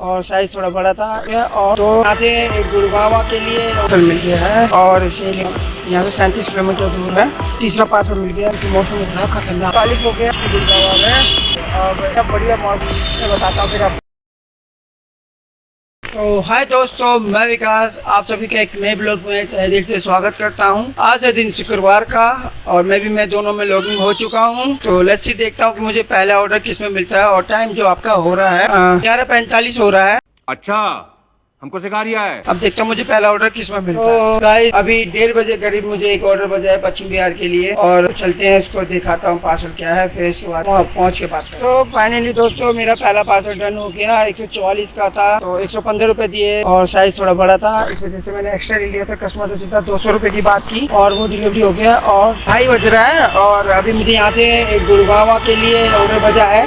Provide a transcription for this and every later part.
और साइज थोड़ा बड़ा था और तो यहाँ से गुड़गांव के लिए होटल मिल गया है और इसे यहाँ से 37 किलोमीटर दूर है। तीसरा पार्सल मिल गया कि मौसम इतना खतरनाक 40 हो गया गुड़गांव में और बढ़िया मौसम मैं बताता हूँ फिर आप। तो हाय दोस्तों, मैं विकास आप सभी का एक नए ब्लॉग में तहे दिल से स्वागत करता हूं। आज है दिन शुक्रवार का और मैं दोनों में लॉगिंग हो चुका हूं। तो लेट्स सी देखता हूं कि मुझे पहला ऑर्डर किस में मिलता है और टाइम जो आपका हो रहा है 11:45 हो रहा है। अच्छा, हमको सिखा रिया है। अब देखता हूँ मुझे पहला ऑर्डर किस में मिलता है। गाइस अभी 1:30 बजे करीब मुझे एक ऑर्डर बजा है पश्चिम बिहार के लिए और चलते हैं इसको दिखाता हूँ पार्सल क्या है, फिर इसके बाद पहुँच के बात करते हैं। तो फाइनली दोस्तों मेरा पहला पार्सल डन हो गया। 144 का था तो 115 रुपए दिए और साइज थोड़ा बड़ा था, इस वजह से मैंने एक्स्ट्रा ले लिया था। कस्टमर से सीधा 200 रुपए की बात की और वो डिलीवरी हो गया और 2:30 बज रहा है और अभी मुझे यहाँ से गुड़गांव के लिए ऑर्डर बजा है।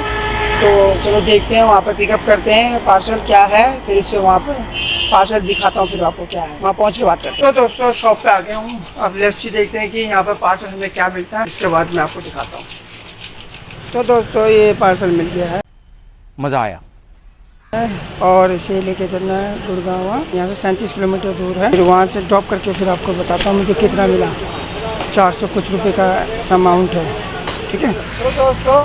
तो चलो देखते हैं, वहाँ पे पिकअप करते हैं पार्सल क्या है, फिर उससे वहाँ पे पार्सल दिखाता हूँ फिर आपको क्या है, वहाँ पहुँच के बात करते हैं। तो दोस्तों शॉप पे आ गया हूँ, अब लेट्स सी देखते हैं कि यहाँ पे पार्सल हमें क्या मिलता है, उसके बाद मैं आपको दिखाता हूँ। तो दोस्तों ये पार्सल मिल गया है, मजा आया और इसे लेके चलना है गुड़गांव। यहाँ से 37 किलोमीटर दूर है, फिर वहाँ से ड्रॉप करके फिर आपको बताता हूँ मुझे कितना मिला। 400 कुछ रुपये का अमाउंट है, ठीक है। तो दोस्तों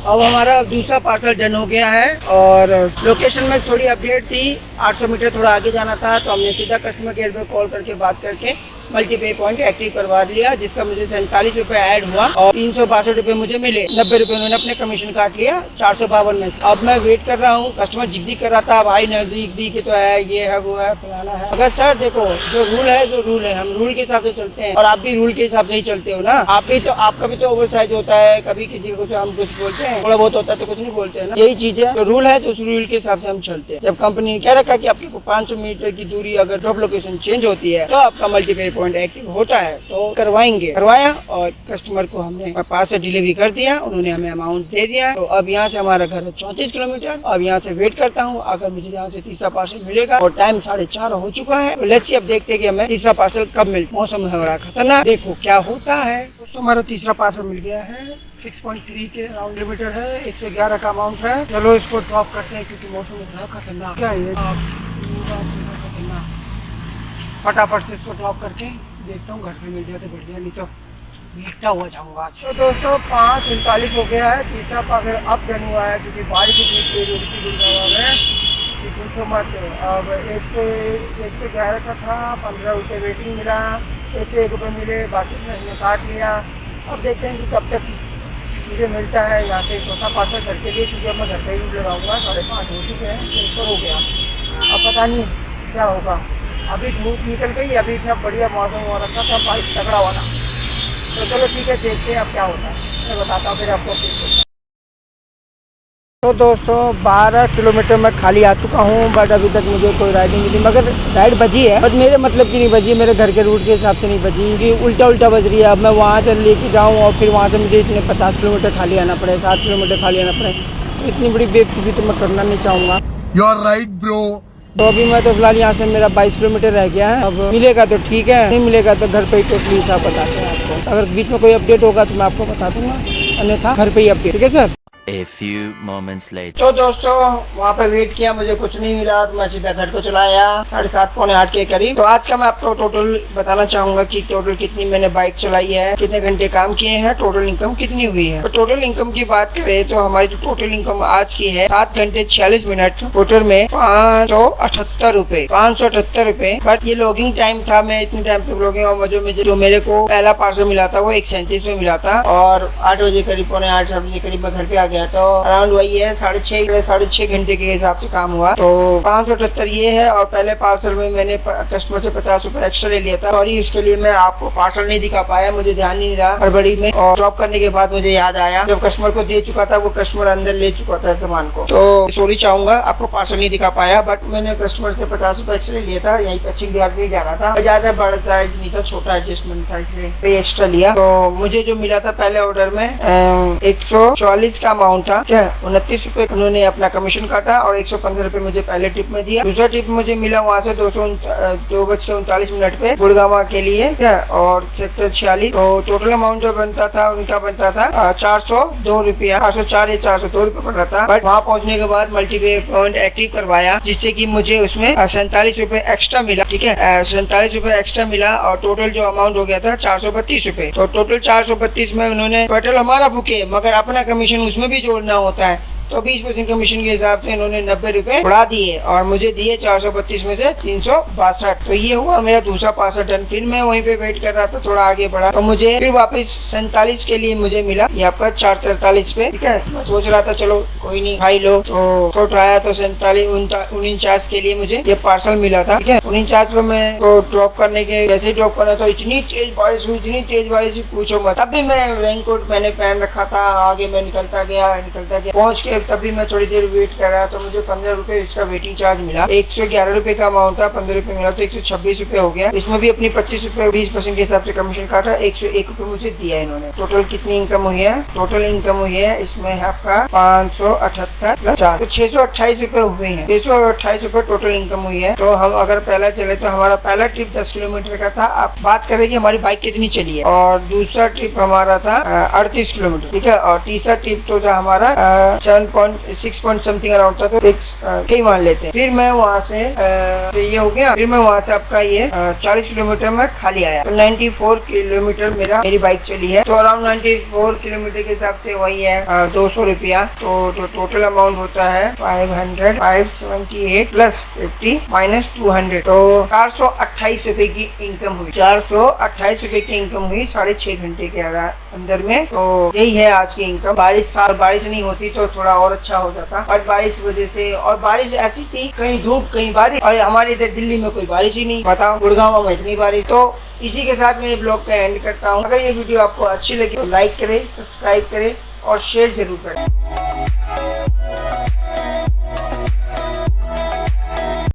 अब हमारा दूसरा पार्सल डन हो गया है और लोकेशन में थोड़ी अपडेट थी, 800 मीटर थोड़ा आगे जाना था तो हमने सीधा कस्टमर केयर पे कॉल करके बात करके मल्टीपे पॉइंट एक्टिव करवा लिया, जिसका मुझे 47 रुपये ऐड हुआ और 362 रुपये मुझे मिले। 90 रुपये उन्होंने अपने कमीशन काट लिया 452 में से। अब मैं वेट कर रहा हूँ, कस्टमर झिक कर रहा था, भाई नजदीक दी के तो है, ये है वो है फलाना है। अगर सर देखो जो रूल है हम रूल के हिसाब से चलते हैं और आप भी रूल के हिसाब से ही चलते हो ना। आप भी तो आपका भी तो ओवर साइज होता है, कभी किसी को हम कुछ बोलते हैं, थोड़ा बहुत होता है तो कुछ नहीं बोलते हैं ना। यही चीज है, तो रूल है तो उस रूल के हिसाब से हम चलते हैं। जब कंपनी ने कह रखा कि आपके 500 मीटर की दूरी अगर ड्रॉप लोकेशन चेंज होती है तो आपका मल्टीपे पॉइंट एक्टिव होता है, तो करवाया और कस्टमर को हमने पास से डिलीवरी कर दिया, उन्होंने हमें अमाउंट दे दिया। तो अब यहाँ से हमारा घर है 34 किलोमीटर। अब यहाँ से वेट करता हूँ अगर मुझे यहाँ से तीसरा पार्सल मिलेगा और टाइम 4:30 हो चुका है। तो लेट्स सी अब देखते हैं कि हमें तीसरा पार्सल कब मिले। मौसम है बड़ा खतरनाक, देखो क्या होता है। दोस्तों हमारा तीसरा पार्सल मिल गया है, 6.3 के राउंड किलोमीटर है, 111 का अमाउंट है। चलो इसको ड्रॉप करते हैं क्योंकि मौसम इतना खतरनाक है। फटाफट से इसको ड्रॉप करके देखता हूँ घर पे मिल जाते बढ़िया, नहीं तो भीगता हुआ जाऊंगा। तो दोस्तों 5:39 हो गया है, तीसरा पार्सल अब डन हुआ है क्योंकि बारिश इतनी तेज हो रही थी गुड़गांव में कि पूछो मत। अब 111 का था, 15 रुपये वेटिंग मिला, 101 रुपये मिले, बाकी मैंने काट लिया। अब देखते हैं कि कब तक मुझे मिलता है यहाँ से चौथा पार्सल करके लिए, क्योंकि मैं घर पर ही लगाऊंगा। 5:30 हो चुके हैं, ऊपर हो गया। अब पता नहीं क्या होगा, अभी धूप निकल गई, अभी इतना बढ़िया मौसम हो रखा था, बारिश तगड़ा होना। तो चलो ठीक है, देखते हैं अब क्या होता है, मैं बताता हूँ फिर आपको। तो दोस्तों 12 किलोमीटर मैं खाली आ चुका हूँ, बट अभी तक मुझे कोई राइड नहीं मिली। मगर राइड बजी है बट मेरे मतलब की नहीं बजी, मेरे घर के रूट के हिसाब से नहीं बजी, क्योंकि उल्टा बज रही है। अब मैं वहाँ से लेके जाऊँ और फिर वहाँ से मुझे इतने 50 किलोमीटर खाली आना पड़े, 7 किलोमीटर खाली आना पड़े, तो इतनी बड़ी बेवकूफ़ी तो मैं करना नहीं चाहूँगा। You are right bro. तो अभी मैं तो फिलहाल यहाँ से मेरा 22 किलोमीटर रह गया है। अब मिलेगा तो ठीक है, नहीं मिलेगा तो घर पे ही टोटली हिसाब बताते हैं आपको। अगर बीच में कोई अपडेट होगा तो मैं आपको बता दूंगा, अन्यथा घर पे ही अपडेट, ठीक है sir. A few moments later. तो दोस्तों वहाँ पे वेट किया, मुझे कुछ नहीं मिला तो मैं सीधा घर को चला आया 7:30 पौने 8 के करीब। तो आज का मैं आपको टोटल बताना चाहूंगा कि टोटल कितनी मैंने बाइक चलाई है, कितने घंटे काम किए हैं, टोटल इनकम कितनी हुई है। तो टोटल इनकम की बात करें तो हमारी जो टोटल इनकम आज की है 7 घंटे 46 मिनट, टोटल में 578 रुपए, 578 रुपए। बट ये लॉगिंग टाइम था, मैं इतने टाइम पे लॉगिंग और जो मेरे को पहला पार्सल मिला था वो 1:37 में मिला था और 8 बजे करीब, पौने 8 बजे करीब मैं घर पे आ गया। तो अराउंड वही है, 6.5 घंटे के हिसाब से काम हुआ। तो 578 ये है और पहले पार्सल में मैंने कस्टमर से 50 रुपए एक्स्ट्रा ले लिया था। सॉरी उसके लिए, मैं आपको पार्सल नहीं दिखा पाया, मुझे ध्यान नहीं रहा हड़बड़ी में। और ड्रॉप करने के बाद मुझे याद आया, जब कस्टमर को दे चुका था वो कस्टमर अंदर ले चुका था सामान को, तो सॉरी चाहूंगा, आपको पार्सल नहीं दिखा पाया। बट मैंने कस्टमर से 50 रुपए एक्स्ट्रा लिया था, यही पश्चिम बिहार में जाना था, ज्यादा बड़ा साइज नहीं था, छोटा एडजस्टमेंट था, इसलिए एक्स्ट्रा लिया। तो मुझे जो मिला था पहले ऑर्डर में 144 का अमाउंट था क्या 29 रुपए उन्होंने अपना कमीशन काटा और 115 रुपए मुझे पहले टिप में दिया। दूसरा टिप मुझे मिला वहाँ से 2:39 पे गुड़गावा के लिए क्या और सेक्टर 46। तो टोटल अमाउंट जो बनता था उनका बनता था 402 रुपया 404 या 402 रुपए पड़ रहा था। बट वहाँ पहुँचने के बाद मल्टीपे पॉइंट एक्टिव करवाया जिससे कि मुझे उसमें 47 रुपए एक्स्ट्रा मिला। ठीक है 47 रुपए एक्स्ट्रा मिला और टोटल जो अमाउंट हो गया था 432 रुपए। तो टोटल 432 में उन्होंने टोटल हमारा बुके मगर अपना कमीशन उसमें भी जोड़ना होता है तो 20% कमीशन के हिसाब से इन्होंने 90 रुपए बढ़ा दिए और मुझे दिए 432 में से 362। तो ये हुआ मेरा दूसरा पार्सल डन। फिर मैं वहीं पे वेट कर रहा था, थोड़ा आगे बढ़ा तो मुझे फिर वापस 47 के लिए मुझे मिला यहाँ पर 443 पे। ठीक है मैं सोच रहा था चलो कोई नहीं खाई लो तो उठाया तो 49 के लिए मुझे ये पार्सल मिला था। ठीक है 49 पे मैं तो ड्रॉप करने के जैसे ड्रॉप करना तो इतनी तेज बारिश हुई, इतनी तेज बारिश पूछो मत। तब भी मैं रेनकोट मैंने पहन रखा था, आगे मैं निकलता गया पहुंच के तभी मैं थोड़ी देर वेट कर रहा तो मुझे 15 रुपए इसका वेटिंग चार्ज मिला। 111 रुपए का अमाउंट था, 15 रुपए मिला तो 126 रुपए हो गया। इसमें भी अपनी 25 रुपए 20% के हिसाब से कमीशन काटा, 101 रुपए मुझे दिया इन्होंने। टोटल कितनी इनकम हुई है? टोटल इनकम हुई है इसमें आपका 578 प्लस 4 तो 628 रुपए हुए हैं। 628 रुपए टोटल इनकम हुई है। तो हम अगर पहला चले तो हमारा पहला ट्रिप 10 किलोमीटर का था। आप बात करें कि हमारी बाइक कितनी चली है और दूसरा ट्रिप हमारा था 38 किलोमीटर। ठीक है और तीसरा ट्रिप तो जो हमारा 6 पॉइंट समथिंग अराउंड था तो 6 मान लेते हैं। फिर मैं वहाँ से तो ये हो गया। फिर मैं वहाँ से आपका ये 40 किलोमीटर में खाली आया तो 94 किलोमीटर मेरी बाइक चली है। तो अराउंड 94 किलोमीटर के हिसाब से वही है 200 रुपया। तो टोटल अमाउंट होता है 578 प्लस 50 माइनस 200 तो 428 रुपए की इनकम हुई। 428 रुपए की इनकम हुई 6.5 घंटे के अंदर में। तो यही है आज की इनकम। बारिश नहीं होती तो थोड़ा और अच्छा हो जाता और बारिश वजह से और बारिश ऐसी थी कहीं धूप कहीं बारिश और हमारे इधर दिल्ली में कोई बारिश ही नहीं। बताओ गुड़गांव में इतनी बारिश। तो इसी के साथ मैं ये ब्लॉग का एंड करता हूँ। अगर ये वीडियो आपको अच्छी लगी तो लाइक करें, सब्सक्राइब करें और शेयर जरूर करें।